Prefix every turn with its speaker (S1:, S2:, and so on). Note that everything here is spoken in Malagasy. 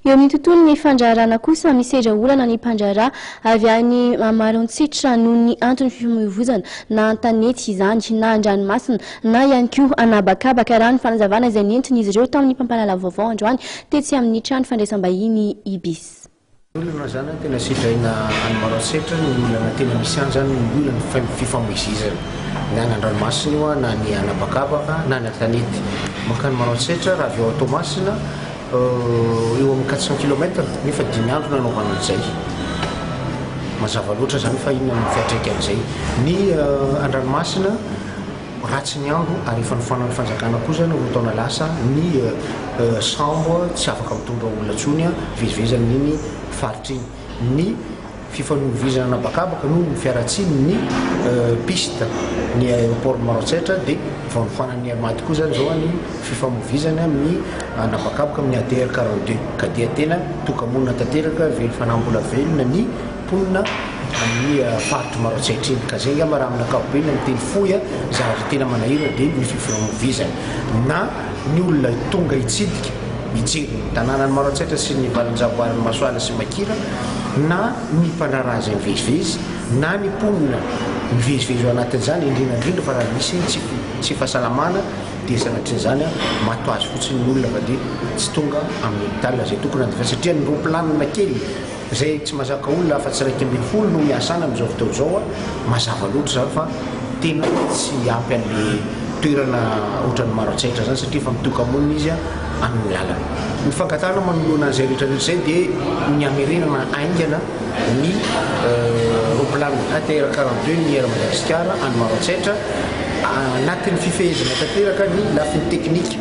S1: Eo amin'ny tontolon'ny fandraharana kosa misedra olana ny Mpandraharaha avy any Maroatsetra noho ny antony fifamoivoizina na an-tanety izany na an-dranomasina na ihany koa anabakabaka raha ny fanazavana izay nentin'izy ireo tamin'ny mpampahalala vaovao androany tetsy amin'ny trano fandraisam-bahiny Ibis.
S2: Olana zany tena sidraina any Maroatsetra ny olana tena misy any zany ny olana fifamoivoizina na ny an-dranomasina io na ny anabakabaka na ny an-tanety makany Maroatsetra raha avy ao Tomasina eo amin'ny 400 km nefa 5 andro nanaovana an'izay mazava loatra zany fa inona ny fiatraikany izay ny an-dranomasina ratsy ny andro ary efa nifanana fanjakana kosa no taona lasa ny sambo tsy afaka mitondra olona tsony vezivezany niny faritra iny ny fifamoivoizina anabakabaka noho ny fiaratsiny ny piste ny aéroport Maroatsetra dia vao nifanan'ny armaty koa zany zao ny fifamoivoizana amin'ny anabakabaka amin'ny ADR 42 ka dia tena tokamonina tanteraka fanambola velona ny mponina amin'ny faritra Maroatsetra iny ka zay ngamba raha amin'ny ankapobeny amin'ny teny fohy zavatra tena manahirana dia ny fifamoivoizana na ny olona tonga hitsidika mijery ny tanànany Maroatsetra sy ny valinjavoariny Masoala sy Makira na ny Mpandraharaha zay mivezivezy na ny mponina mivezivezy ao anatin'izany indrindra fa raha misy tsy fahasalamana dia sanatrin'izany mato azy fotsiny ny olona fa dia tsy tonga amin'ny hôpital zay tokony andefa satria ny roaplanina kely zay tsy mazaka olona afa-tsy 120 no miasana amin'izao fotoana zao mazava loatra zany fa tena tsy ampy an'le toerana ohatran'ny Maroatsetra zany satria fa mitokamonina izy amin'ny lalana ny fangatana manoloana an'izay rehetrarehetra zay dia ny amerenana aingana ny roaplanina ATR 42 ny era Madagasikara any Maroatsetra anatin'ny fifehezana tanteraka ny lafiny teknika